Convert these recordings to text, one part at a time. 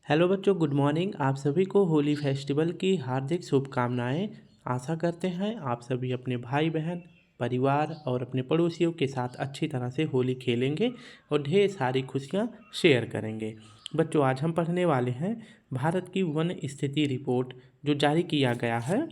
Hello बच्चों, good morning. आप सभी को होली फेस्टिवल की हार्दिक शुभकामनाएं। आशा करते हैं आप सभी अपने भाई बहन, परिवार और अपने पड़ोसियों के साथ अच्छी तरह से होली खेलेंगे और ढेर सारी खुशियां शेयर करेंगे। बच्चों, आज हम पढ़ने वाले हैं भारत की वन स्थिति रिपोर्ट जो जारी किया गया है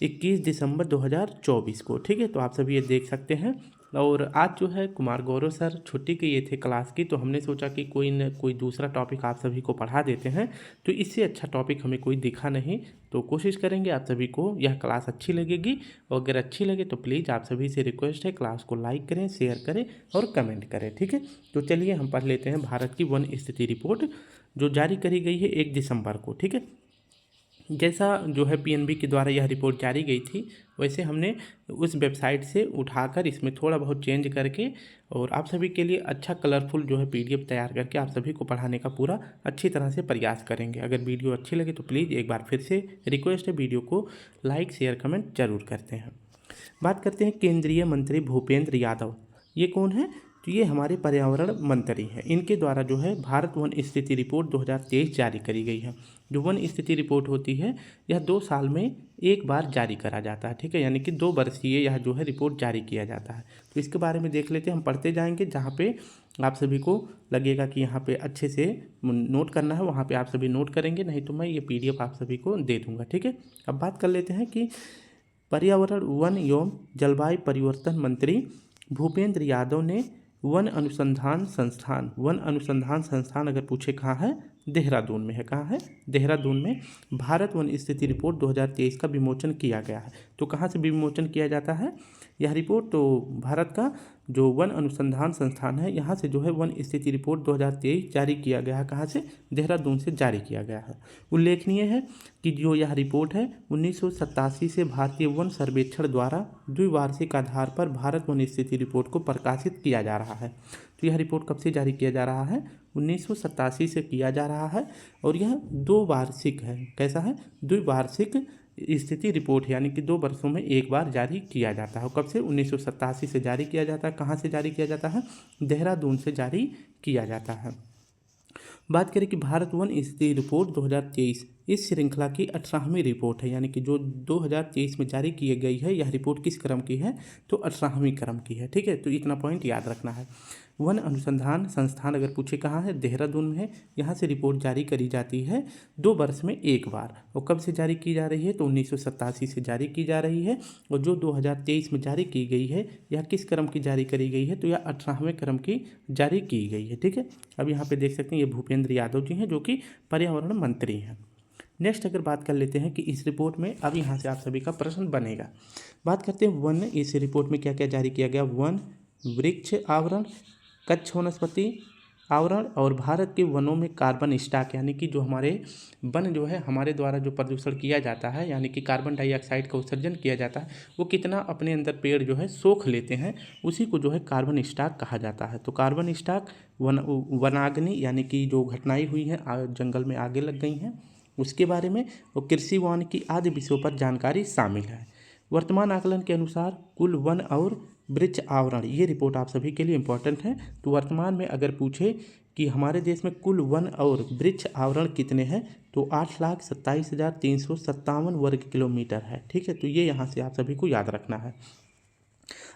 21 दिसंबर 2024 को। ठीक है, तो आप सभी ये देख सकते हैं। और आज जो है कुमार गौरव सर छुट्टी किए थे क्लास की, तो हमने सोचा कि कोई न कोई दूसरा टॉपिक आप सभी को पढ़ा देते हैं। तो इससे अच्छा टॉपिक हमें कोई दिखा नहीं, तो कोशिश करेंगे आप सभी को यह क्लास अच्छी लगेगी। और अगर अच्छी लगे तो प्लीज़ आप सभी से रिक्वेस्ट है, क्लास को लाइक करें, शेयर करें और कमेंट करें। ठीक है, तो चलिए हम पढ़ लेते हैं भारत की वन स्थिति रिपोर्ट जो जारी करी गई है 1 दिसंबर को। ठीक है, जैसा जो है पीएनबी के द्वारा यह रिपोर्ट जारी गई थी, वैसे हमने उस वेबसाइट से उठाकर इसमें थोड़ा बहुत चेंज करके और आप सभी के लिए अच्छा कलरफुल जो है पीडीएफ तैयार करके आप सभी को पढ़ाने का पूरा अच्छी तरह से प्रयास करेंगे। अगर वीडियो अच्छी लगे तो प्लीज़ एक बार फिर से रिक्वेस्ट है, वीडियो को लाइक शेयर कमेंट जरूर करते हैं। बात करते हैं केंद्रीय मंत्री भूपेंद्र यादव। ये कौन है? तो ये हमारे पर्यावरण मंत्री हैं। इनके द्वारा जो है भारत वन स्थिति रिपोर्ट 2023 जारी करी गई है। जो वन स्थिति रिपोर्ट होती है यह 2 साल में एक बार जारी करा जाता है। ठीक है, यानी कि 2 वर्षीय यह जो है रिपोर्ट जारी किया जाता है। तो इसके बारे में देख लेते हैं, हम पढ़ते जाएंगे। जहाँ पे आप सभी को लगेगा कि यहाँ पे अच्छे से नोट करना है, वहाँ पे आप सभी नोट करेंगे, नहीं तो मैं ये पीडीएफ आप सभी को दे दूँगा। ठीक है, अब बात कर लेते हैं कि पर्यावरण वन एवं जलवायु परिवर्तन मंत्री भूपेंद्र यादव ने वन अनुसंधान संस्थान अगर पूछे कहाँ है, देहरादून में है। कहाँ है? देहरादून में भारत वन स्थिति रिपोर्ट 2023 का विमोचन किया गया है। तो कहाँ से विमोचन किया जाता है यह रिपोर्ट? तो भारत का जो वन अनुसंधान संस्थान है, यहाँ से जो है वन स्थिति रिपोर्ट 2023 जारी किया गया है। कहाँ से? देहरादून से जारी किया गया है। उल्लेखनीय है कि जो यह रिपोर्ट है 1987 से भारतीय वन सर्वेक्षण द्वारा द्विवार्षिक आधार पर भारत वन स्थिति रिपोर्ट को प्रकाशित किया जा रहा है। तो यह रिपोर्ट कब से जारी किया जा रहा है? 1987 से किया जा रहा है और यह 2 वार्षिक है। कैसा है? द्विवार्षिक स्थिति रिपोर्ट, यानी कि 2 वर्षों में एक बार जारी किया जाता है। कब से? 1987 से जारी किया जाता है। कहाँ से जारी किया जाता है? देहरादून से जारी किया जाता है। बात करें कि भारत वन स्थिति रिपोर्ट 2023 इस श्रृंखला की 18वीं रिपोर्ट है, यानी कि जो 2023 में जारी की गई है यह रिपोर्ट किस क्रम की है? तो 18वीं क्रम की है। ठीक है, तो इतना पॉइंट याद रखना है। वन अनुसंधान संस्थान अगर पूछे कहाँ है, देहरादून में है। यहाँ से रिपोर्ट जारी करी जाती है 2 वर्ष में एक बार। और कब से जारी की जा रही है? तो 1987 से जारी की जा रही है। और जो 2023 में जारी की गई है यह किस क्रम की जारी करी गई है? तो यह 18वें क्रम की जारी की गई है। ठीक है, अब यहाँ पे देख सकते हैं ये भूपेंद्र यादव जी हैं जो कि पर्यावरण मंत्री हैं। नेक्स्ट अगर बात कर लेते हैं कि इस रिपोर्ट में, अब यहाँ से आप सभी का प्रश्न बनेगा। बात करते हैं वन, इस रिपोर्ट में क्या क्या जारी किया गया? वन, वृक्ष आवरण, कच्छ वनस्पति आवरण और भारत के वनों में कार्बन स्टॉक, यानी कि जो हमारे वन जो है हमारे द्वारा जो प्रदूषण किया जाता है, यानी कि कार्बन डाइऑक्साइड का उत्सर्जन किया जाता है, वो कितना अपने अंदर पेड़ जो है सोख लेते हैं, उसी को जो है कार्बन स्टॉक कहा जाता है। तो कार्बन स्टॉक, वनाग्नि यानी कि जो घटनाएं हुई हैं जंगल में आगे लग गई हैं उसके बारे में, और कृषि वानिकी आदि विषयों पर जानकारी शामिल है। वर्तमान आकलन के अनुसार कुल वन और वृक्ष आवरण, ये रिपोर्ट आप सभी के लिए इम्पोर्टेंट है। तो वर्तमान में अगर पूछे कि हमारे देश में कुल वन और वृक्ष आवरण कितने हैं, तो 8,27,357 वर्ग किलोमीटर है। ठीक है, तो ये यहाँ से आप सभी को याद रखना है।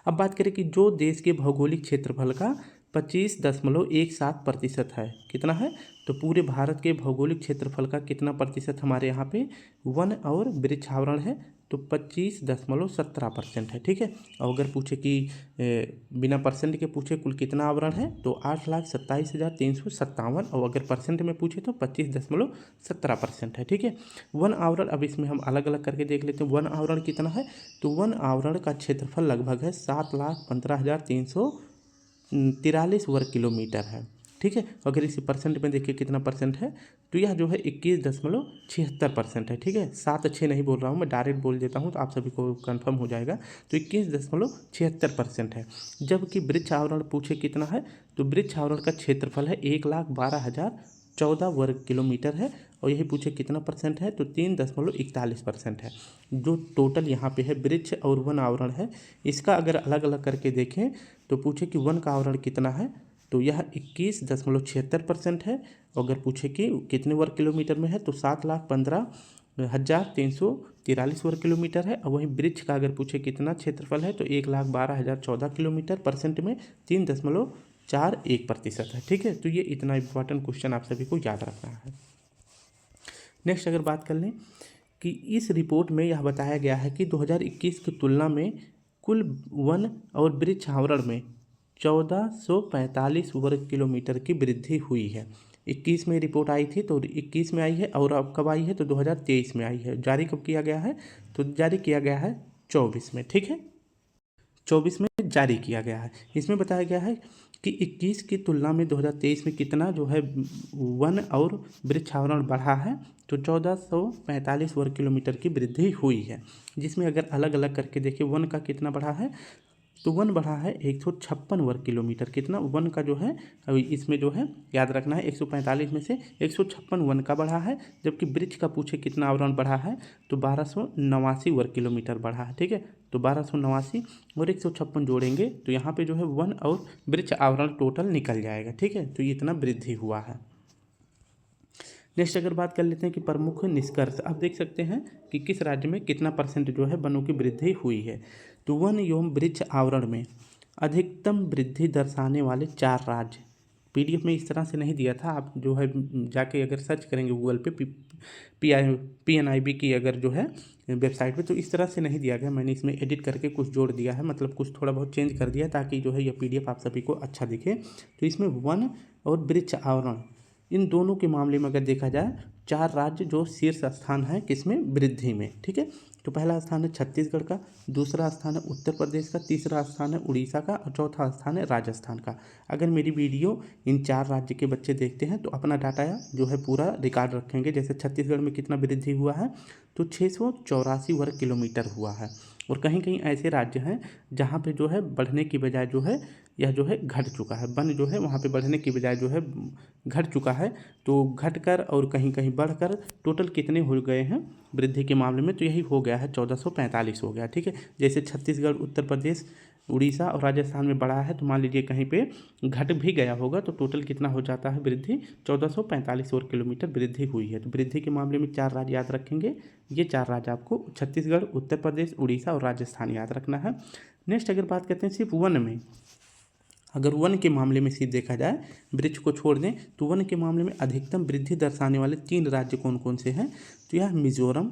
अब बात करें कि जो देश के भौगोलिक क्षेत्रफल का 25.17% है, कितना है? तो पूरे भारत के भौगोलिक क्षेत्रफल का कितना प्रतिशत हमारे यहाँ पे वन और वृक्ष आवरण है? तो 25.17% है। ठीक है, और अगर पूछे कि बिना परसेंट के पूछे कुल कितना आवरण है, तो 8,27,357, और अगर परसेंट में पूछे तो 25.17% है। ठीक है, वन आवरण, अब इसमें हम अलग अलग करके देख लेते हैं। वन आवरण कितना है? तो वन आवरण का क्षेत्रफल लगभग है 7,15,343 वर्ग किलोमीटर है। ठीक है, अगर इसी परसेंट में देखिए कितना परसेंट है, तो यह जो है 21.76% है। ठीक है, 7-6 नहीं बोल रहा हूँ मैं, डायरेक्ट बोल देता हूँ तो आप सभी को कंफर्म हो जाएगा। तो 21.76% है। जबकि वृक्ष आवरण पूछे कितना है, तो वृक्ष आवरण का क्षेत्रफल है 1,12,014 वर्ग किलोमीटर है, और यही पूछे कितना परसेंट है, तो 3.41% है। जो टोटल यहाँ पे है वृक्ष और वन आवरण है, इसका अगर अलग अलग करके देखें तो पूछे कि वन का आवरण कितना है, तो यह 21.76% है। अगर पूछे कि कितने वर्ग किलोमीटर में है तो 7,15,343 वर्ग किलोमीटर है। और वहीं वृक्ष का अगर पूछे कितना क्षेत्रफल है तो 1,12,014 किलोमीटर, परसेंट में 3.41% है। ठीक है, तो ये इतना इंपॉर्टेंट क्वेश्चन आप सभी को याद रखना है। नेक्स्ट अगर बात कर लें कि इस रिपोर्ट में यह बताया गया है कि 2021 की तुलना में कुल वन और वृक्ष आवरण में 1445 वर्ग किलोमीटर की वृद्धि हुई है। 21 में रिपोर्ट आई थी तो 21 में आई है, और अब कब आई है तो 2023 में आई है। जारी कब किया गया है तो जारी किया गया है 24 में। ठीक है, 24 में जारी किया गया है। इसमें बताया गया है कि 21 की तुलना में 2023 में कितना जो है वन और वृक्ष आवरण बढ़ा है तो 1445 वर्ग किलोमीटर की वृद्धि हुई है। जिसमें अगर अलग अलग करके देखिए वन का कितना बढ़ा है तो वन बढ़ा है 156 वर्ग किलोमीटर। कितना वन का जो है अभी इसमें जो है याद रखना है 145 में से 156 वन का बढ़ा है, जबकि वृक्ष का पूछे कितना आवरण बढ़ा है तो 1289 वर्ग किलोमीटर बढ़ा है। ठीक है, तो 1289 और 156 जोड़ेंगे तो यहाँ पे जो है वन और वृक्ष आवरण टोटल निकल जाएगा। ठीक है, तो ये इतना वृद्धि हुआ है। नेक्स्ट अगर बात कर लेते हैं कि प्रमुख निष्कर्ष, आप देख सकते हैं कि किस राज्य में कितना परसेंट जो है वनों की वृद्धि हुई है। तो वन एवं वृक्ष आवरण में अधिकतम वृद्धि दर्शाने वाले 4 राज्य, पीडीएफ में इस तरह से नहीं दिया था, आप जो है जाके अगर सर्च करेंगे गूगल पे PNIB की अगर जो है वेबसाइट पे तो इस तरह से नहीं दिया गया। मैंने इसमें एडिट करके कुछ जोड़ दिया है, मतलब कुछ थोड़ा बहुत चेंज कर दिया ताकि जो है यह पीडीएफ आप सभी को अच्छा दिखे। तो इसमें वन और वृक्ष आवरण इन दोनों के मामले में अगर देखा जाए 4 राज्य जो शीर्ष स्थान है किसमें वृद्धि में। ठीक है, तो पहला स्थान है छत्तीसगढ़ का, दूसरा स्थान है उत्तर प्रदेश का, तीसरा स्थान है उड़ीसा का और चौथा स्थान है राजस्थान का। अगर मेरी वीडियो इन 4 राज्य के बच्चे देखते हैं तो अपना डाटा जो है पूरा रिकॉर्ड रखेंगे। जैसे छत्तीसगढ़ में कितना वृद्धि हुआ है तो 684 वर्ग किलोमीटर हुआ है। और कहीं कहीं ऐसे राज्य हैं जहाँ पे जो है बढ़ने की बजाय जो है यह जो है घट चुका है, वन जो है वहाँ पे बढ़ने की बजाय जो है घट चुका है। तो घटकर और कहीं कहीं बढ़कर टोटल कितने हो गए हैं वृद्धि के मामले में तो यही हो गया है 1445 हो गया। ठीक है, जैसे छत्तीसगढ़, उत्तर प्रदेश, उड़ीसा और राजस्थान में बढ़ा है तो मान लीजिए कहीं पे घट भी गया होगा तो टोटल कितना हो जाता है वृद्धि 1445 वर्ग किलोमीटर वृद्धि हुई है। तो वृद्धि के मामले में 4 राज्य याद रखेंगे, ये 4 राज्य आपको छत्तीसगढ़, उत्तर प्रदेश, उड़ीसा और राजस्थान याद रखना है। नेक्स्ट अगर बात करते हैं सिर्फ वन में, अगर वन के मामले में सिर्फ देखा जाए वृक्ष को छोड़ दें तो वन के मामले में अधिकतम वृद्धि दर्शाने वाले 3 राज्य कौन कौन से हैं तो यह मिजोरम,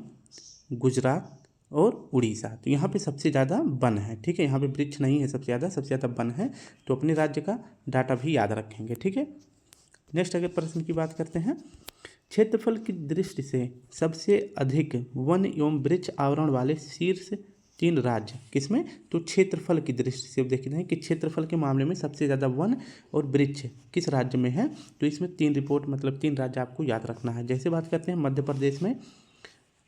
गुजरात और उड़ीसा। तो यहाँ पे सबसे ज़्यादा वन है। ठीक है, यहाँ पे वृक्ष नहीं है, सबसे ज़्यादा वन है। तो अपने राज्य का डाटा भी याद रखेंगे। ठीक है, नेक्स्ट अगर प्रश्न की बात करते हैं, क्षेत्रफल की दृष्टि से सबसे अधिक वन एवं वृक्ष आवरण वाले शीर्ष 3 राज्य किसमें तो क्षेत्रफल की दृष्टि से देखते हैं कि क्षेत्रफल के मामले में सबसे ज़्यादा वन और वृक्ष किस राज्य में है तो इसमें 3 रिपोर्ट मतलब 3 राज्य आपको याद रखना है। जैसे बात करते हैं मध्य प्रदेश में,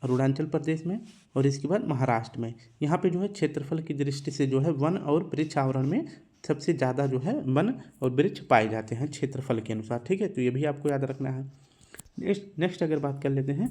अरुणाचल प्रदेश में और इसके बाद महाराष्ट्र में, यहाँ पे जो है क्षेत्रफल की दृष्टि से जो है वन और वृक्ष आवरण में सबसे ज़्यादा जो है वन और वृक्ष पाए जाते हैं क्षेत्रफल के अनुसार। ठीक है, तो ये भी आपको याद रखना है। नेक्स्ट अगर बात कर लेते हैं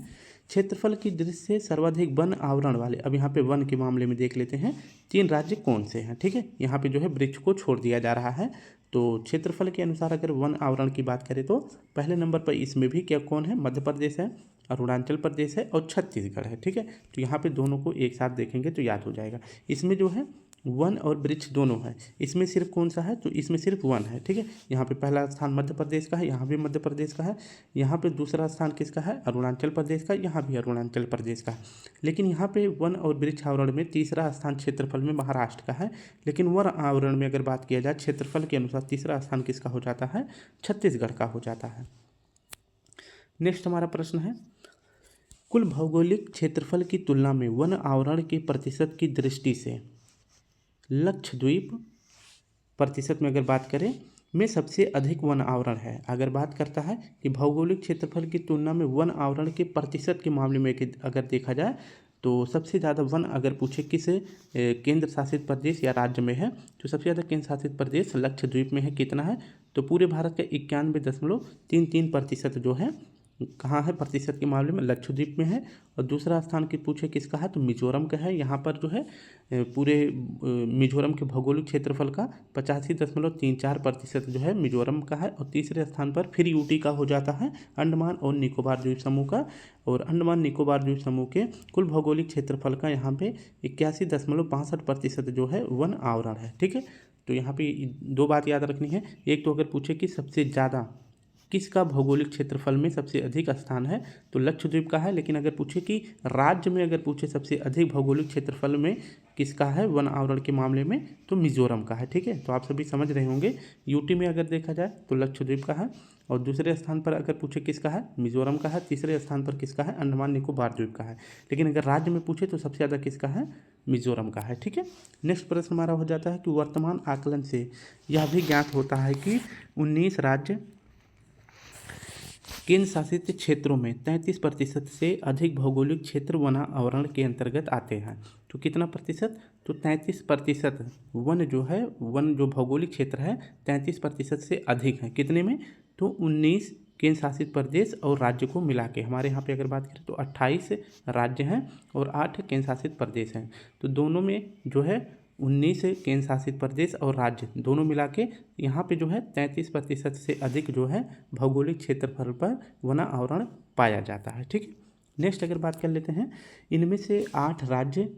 क्षेत्रफल की दृष्टि से सर्वाधिक वन आवरण वाले, अब यहाँ पे वन के मामले में देख लेते हैं 3 राज्य कौन से हैं। ठीक है, यहाँ पे जो है वृक्ष को छोड़ दिया जा रहा है। तो क्षेत्रफल के अनुसार अगर वन आवरण की बात करें तो पहले नंबर पर इसमें भी क्या कौन है, मध्य प्रदेश है, अरुणाचल प्रदेश है और छत्तीसगढ़ है। ठीक है, तो यहाँ पे दोनों को एक साथ देखेंगे तो याद हो जाएगा। इसमें जो है वन और वृक्ष दोनों है, इसमें सिर्फ कौन सा है तो इसमें सिर्फ वन है। ठीक है, यहाँ पे पहला स्थान मध्य प्रदेश का है, यहाँ भी मध्य प्रदेश का है, यहाँ पे दूसरा स्थान किसका है अरुणाचल प्रदेश का, यहाँ भी अरुणाचल प्रदेश का है। लेकिन यहाँ पे वन और वृक्ष आवरण में तीसरा स्थान क्षेत्रफल में महाराष्ट्र का है। लेकिन वन आवरण में अगर बात किया जाए क्षेत्रफल के अनुसार तीसरा स्थान किसका हो जाता है छत्तीसगढ़ का हो जाता है। नेक्स्ट हमारा प्रश्न है कुल भौगोलिक क्षेत्रफल की तुलना में वन आवरण के प्रतिशत की दृष्टि से लक्षद्वीप प्रतिशत में अगर बात करें में सबसे अधिक वन आवरण है। अगर बात करता है कि भौगोलिक क्षेत्रफल की तुलना में वन आवरण के प्रतिशत के मामले में अगर देखा जाए तो सबसे ज़्यादा वन अगर पूछे किस केंद्र शासित प्रदेश या राज्य में है तो सबसे ज़्यादा केंद्र शासित प्रदेश लक्षद्वीप में है। कितना है तो पूरे भारत का 91.33% जो है कहाँ है प्रतिशत के मामले में? लक्षद्वीप में है। और दूसरा स्थान की पूछे किसका है, तो मिजोरम का है। यहाँ पर जो है पूरे मिजोरम के भौगोलिक क्षेत्रफल का 85.34% जो है मिजोरम का है। और तीसरे स्थान पर फिर यूटी का हो जाता है, अंडमान और निकोबार द्वीप समूह का। और अंडमान निकोबार द्वीप समूह के कुल भौगोलिक क्षेत्रफल का यहाँ पे 81.62% जो है वन आवरण है। ठीक है, तो यहाँ पे दो बात याद रखनी है। एक तो अगर पूछे कि सबसे ज़्यादा किसका भौगोलिक क्षेत्रफल में सबसे अधिक स्थान है, तो लक्षद्वीप का है। लेकिन अगर पूछे कि राज्य में अगर पूछे सबसे अधिक भौगोलिक क्षेत्रफल में किसका है वन आवरण के मामले में, तो मिजोरम का है। ठीक है, तो आप सभी समझ रहे होंगे। यूटी में अगर देखा जाए तो लक्षद्वीप का है। और दूसरे स्थान पर अगर पूछे किसका है, मिजोरम का है। तीसरे स्थान पर किसका है, अंडमान निकोबार द्वीप का है। लेकिन अगर राज्य में पूछे तो सबसे ज़्यादा किसका है, मिजोरम का है। ठीक है, नेक्स्ट प्रश्न हमारा हो जाता है कि वर्तमान आकलन से यह भी ज्ञात होता है कि 19 राज्य केंद्र शासित क्षेत्रों में 33% से अधिक भौगोलिक क्षेत्र वन आवरण के अंतर्गत आते हैं। तो कितना प्रतिशत, तो 33% वन जो है, वन जो भौगोलिक क्षेत्र है 33% से अधिक है। कितने में, तो 19 केंद्र शासित प्रदेश और राज्य को मिला के। हमारे यहाँ पे अगर बात करें तो 28 राज्य हैं और 8 केंद्र शासित प्रदेश हैं। तो दोनों में जो है 19 केंद्र शासित प्रदेश और राज्य दोनों मिला के यहाँ पे जो है 33% से अधिक जो है भौगोलिक क्षेत्रफल पर वन आवरण पाया जाता है। ठीक है, नेक्स्ट अगर बात कर लेते हैं, इनमें से 8 राज्य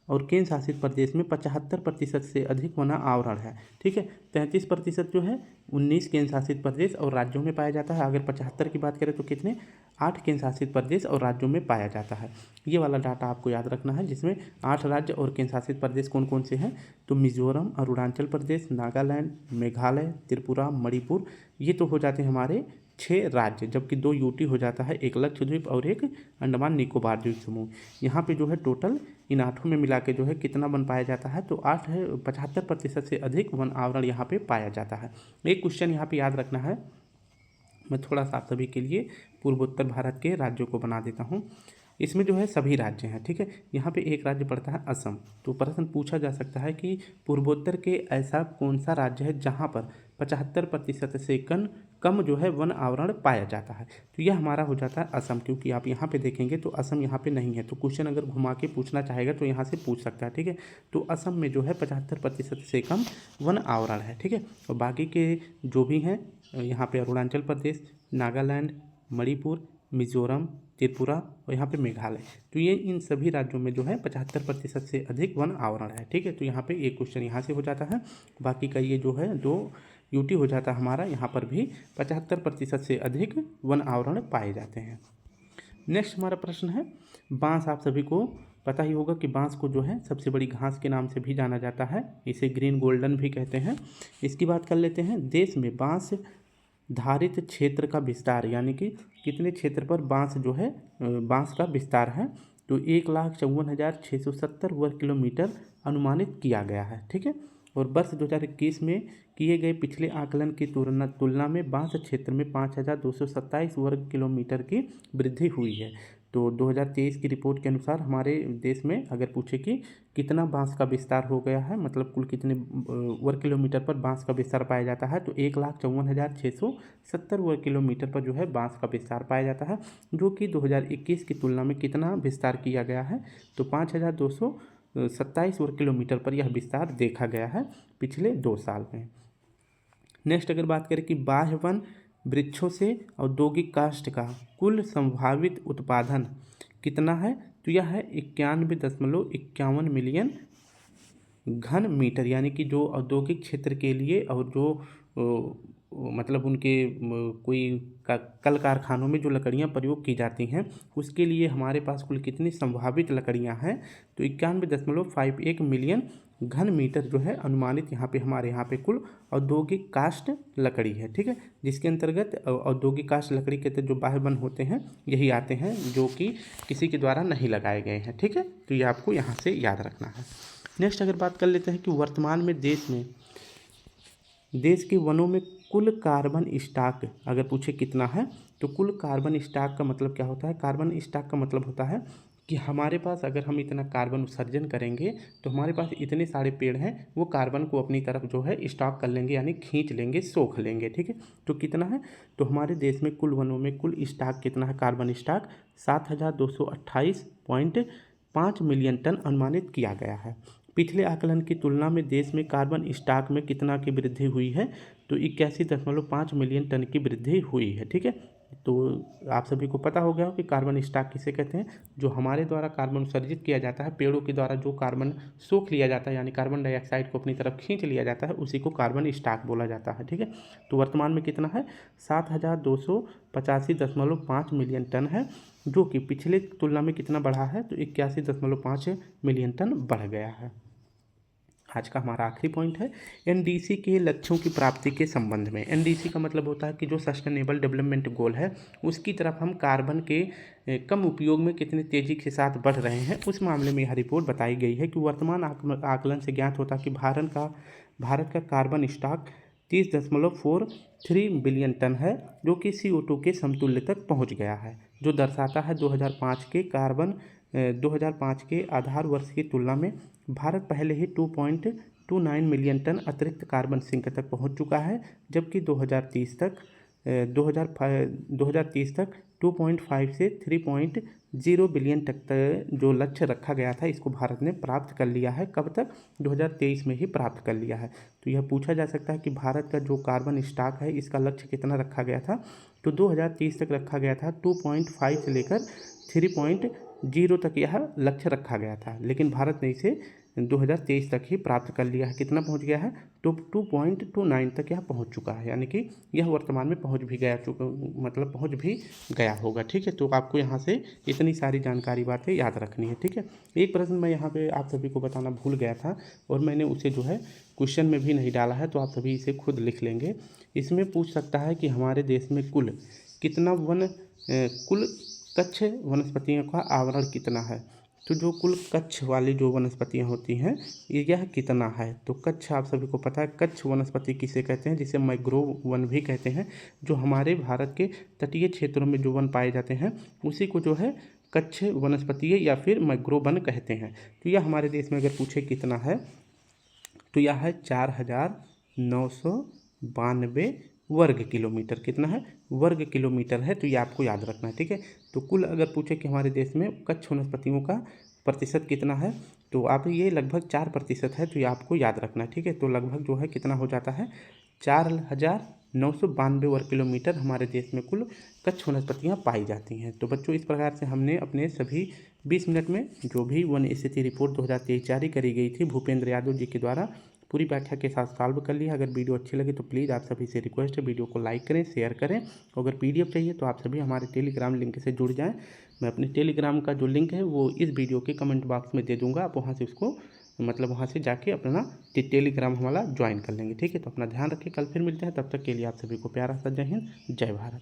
और केंद्र शासित प्रदेश में 75% से अधिक वन आवरण है। ठीक है, 33% जो है 19 केंद्र शासित प्रदेश और राज्यों में पाया जाता है। अगर 75 की बात करें तो कितने, 8 केंद्र शासित प्रदेश और राज्यों में पाया जाता है। ये वाला डाटा आपको याद रखना है, जिसमें 8 राज्य और केंद्र शासित प्रदेश कौन कौन से हैं, तो मिजोरम, अरुणाचल प्रदेश, नागालैंड, मेघालय, त्रिपुरा, मणिपुर, ये तो हो जाते हैं हमारे 6 राज्य। जबकि 2 यूटी हो जाता है, एक लक्षद्वीप और एक अंडमान निकोबार द्वीप समूह। यहाँ पे जो है टोटल इन 8 में मिला के जो है कितना वन पाया जाता है, तो 8 है, 75% से अधिक वन आवरण यहाँ पे पाया जाता है। एक क्वेश्चन यहाँ पे याद रखना है, मैं थोड़ा सा आप सभी के लिए पूर्वोत्तर भारत के राज्यों को बना देता हूँ। इसमें जो है सभी राज्य हैं। ठीक है, यहाँ पे एक राज्य पड़ता है असम। तो प्रश्न पूछा जा सकता है कि पूर्वोत्तर के ऐसा कौन सा राज्य है जहाँ पर 75% से कम जो है वन आवरण पाया जाता है। तो यह हमारा हो जाता है असम, क्योंकि आप यहाँ पे देखेंगे तो असम यहाँ पे नहीं है। तो क्वेश्चन अगर घुमा के पूछना चाहेगा तो यहाँ से पूछ सकता है। ठीक है, तो असम में जो है 75% से कम वन आवरण है। ठीक है, और बाकी के जो भी हैं यहाँ पे अरुणाचल प्रदेश, नागालैंड, मणिपुर, मिजोरम, त्रिपुरा और यहाँ पे मेघालय, तो ये इन सभी राज्यों में जो है 75% से अधिक वन आवरण है। ठीक है, तो यहाँ पे एक क्वेश्चन यहाँ से हो जाता है। बाकी का ये जो है 2 यूटी हो जाता है हमारा, यहाँ पर भी 75% से अधिक वन आवरण पाए जाते हैं। नेक्स्ट हमारा प्रश्न है, बांस। आप सभी को पता ही होगा कि बांस को जो है सबसे बड़ी घास के नाम से भी जाना जाता है, इसे ग्रीन गोल्डन भी कहते हैं। इसकी बात कर लेते हैं। देश में बांस धारित क्षेत्र का विस्तार, यानी कि कितने क्षेत्र पर बांस जो है बांस का विस्तार है, तो 1,54,670 वर्ग किलोमीटर अनुमानित किया गया है। ठीक है, और वर्ष 2021 में किए गए पिछले आकलन की तुलना में बांस क्षेत्र में 5,227 वर्ग किलोमीटर की वृद्धि हुई है। तो 2023 की रिपोर्ट के अनुसार हमारे देश में अगर पूछे कि कितना बांस का विस्तार हो गया है, मतलब कुल कितने वर्ग किलोमीटर पर बांस का विस्तार पाया जाता है, तो 1,54,670 वर्ग किलोमीटर पर जो है बांस का विस्तार पाया जाता है, जो कि 2021 की तुलना में कितना विस्तार किया गया है, तो 5,227 वर्ग किलोमीटर पर यह विस्तार देखा गया है पिछले 2 साल में। नेक्स्ट अगर बात करें कि बाह्य वन वृक्षों से औद्योगिक काष्ठ का कुल संभावित उत्पादन कितना है, तो यह है 91.51 मिलियन घन मीटर, यानी कि जो औद्योगिक क्षेत्र के लिए और जो मतलब उनके कोई कल कारखानों में जो लकड़ियां प्रयोग की जाती हैं उसके लिए हमारे पास कुल कितनी संभावित लकड़ियां हैं, तो 91.51 मिलियन घन मीटर जो है अनुमानित हमारे यहाँ पे कुल औद्योगिक काष्ठ लकड़ी है। ठीक है, जिसके अंतर्गत औद्योगिक काष्ठ लकड़ी के जो बाह्य वन होते हैं यही आते हैं, जो कि किसी के द्वारा नहीं लगाए गए हैं। ठीक है, तो ये आपको यहाँ से याद रखना है। नेक्स्ट अगर बात कर लेते हैं कि वर्तमान में देश के वनों में कुल कार्बन स्टॉक अगर पूछे कितना है, तो कुल कार्बन स्टॉक का मतलब क्या होता है, कार्बन स्टॉक का मतलब होता है कि हमारे पास अगर हम इतना कार्बन उत्सर्जन करेंगे तो हमारे पास इतने सारे पेड़ हैं वो कार्बन को अपनी तरफ जो है स्टॉक कर लेंगे, यानी खींच लेंगे, सोख लेंगे। ठीक है, तो कितना है, तो हमारे देश में कुल वनों में कुल स्टॉक कितना है, कार्बन स्टॉक 7228.5 मिलियन टन अनुमानित किया गया है। पिछले आकलन की तुलना में देश में कार्बन स्टॉक में कितना की वृद्धि हुई है, तो 81.5 मिलियन टन की वृद्धि हुई है। ठीक है, तो आप सभी को पता हो गया हो कि कार्बन स्टॉक किसे कहते हैं, जो हमारे द्वारा कार्बन उत्सर्जित किया जाता है, पेड़ों के द्वारा जो कार्बन सोख लिया जाता है, यानी कार्बन डाइऑक्साइड को अपनी तरफ खींच लिया जाता है, उसी को कार्बन स्टॉक बोला जाता है। ठीक है, तो वर्तमान में कितना है, 7285.5 मिलियन टन है, जो कि पिछले तुलना में कितना बढ़ा है, तो 81.5 मिलियन टन बढ़ गया है। आज का हमारा आखिरी पॉइंट है एनडीसी के लक्ष्यों की प्राप्ति के संबंध में। एनडीसी का मतलब होता है कि जो सस्टेनेबल डेवलपमेंट गोल है उसकी तरफ हम कार्बन के कम उपयोग में कितनी तेज़ी के साथ बढ़ रहे हैं, उस मामले में यह रिपोर्ट बताई गई है कि वर्तमान आकलन से ज्ञात होता है कि भारत का कार्बन स्टॉक 30.43 बिलियन टन है, जो कि CO2 के समतुल्य तक पहुँच गया है, जो दर्शाता है 2005 के आधार वर्ष की तुलना में भारत पहले ही 2.29 मिलियन टन अतिरिक्त कार्बन सिंक तक पहुंच चुका है, जबकि 2030 तक 2.5 से 3.0 बिलियन तक जो लक्ष्य रखा गया था, इसको भारत ने प्राप्त कर लिया है। कब तक, 2023 में ही प्राप्त कर लिया है। तो यह पूछा जा सकता है कि भारत का जो कार्बन स्टॉक है इसका लक्ष्य कितना रखा गया था, तो 2030 तक रखा गया था 2.5 से लेकर 3.0 तक यह लक्ष्य रखा गया था, लेकिन भारत ने इसे 2023 तक ही प्राप्त कर लिया है। कितना पहुंच गया है, तो 2.29 तक यह पहुंच चुका है, यानी कि यह वर्तमान में पहुंच भी गया होगा। ठीक है, तो आपको यहाँ से इतनी सारी जानकारी बातें याद रखनी है। ठीक है, एक प्रश्न मैं यहाँ पे आप सभी को बताना भूल गया था और मैंने उसे जो है क्वेश्चन में भी नहीं डाला है, तो आप सभी इसे खुद लिख लेंगे। इसमें पूछ सकता है कि हमारे देश में कुल कच्छ वनस्पतियों का आवरण कितना है, तो जो कुल कच्छ वाली जो वनस्पतियाँ होती हैं यह कितना है। तो कच्छ आप सभी को पता है, कच्छ वनस्पति किसे कहते हैं, जिसे मैंग्रोव वन भी कहते हैं। जो हमारे भारत के तटीय क्षेत्रों में जो वन पाए जाते हैं उसी को जो है कच्छ वनस्पति या फिर मैंग्रोव वन कहते हैं। तो यह हमारे देश में अगर पूछे कितना है, तो यह है 4992 वर्ग किलोमीटर। कितना है, वर्ग किलोमीटर है, तो ये आपको याद रखना है। ठीक है, तो कुल अगर पूछे कि हमारे देश में कच्छ वनस्पतियों का प्रतिशत कितना है, तो आप ये लगभग 4% है, तो ये आपको याद रखना है। ठीक है, तो लगभग जो है कितना हो जाता है, 4992 वर्ग किलोमीटर हमारे देश में कुल कच्छ वनस्पतियाँ पाई जाती हैं। तो बच्चों, इस प्रकार से हमने अपने सभी 20 मिनट में जो भी वन स्थिति रिपोर्ट 2023 जारी करी गई थी भूपेंद्र यादव जी के द्वारा, पूरी व्याख्या के साथ सॉल्व कर लिया। अगर वीडियो अच्छी लगे तो प्लीज़ आप सभी से रिक्वेस्ट है वीडियो को लाइक करें, शेयर करें। अगर PDF चाहिए तो आप सभी हमारे टेलीग्राम लिंक से जुड़ जाएं। मैं अपने टेलीग्राम का जो लिंक है वो इस वीडियो के कमेंट बॉक्स में दे दूंगा, आप वहाँ से उसको वहाँ से जाके अपना टेलीग्राम हमारा ज्वाइन कर लेंगे। ठीक है, तो अपना ध्यान रखिए, कल फिर मिलते हैं, तब तक के लिए आप सभी को प्यारा सा जय हिंद, जय भारत।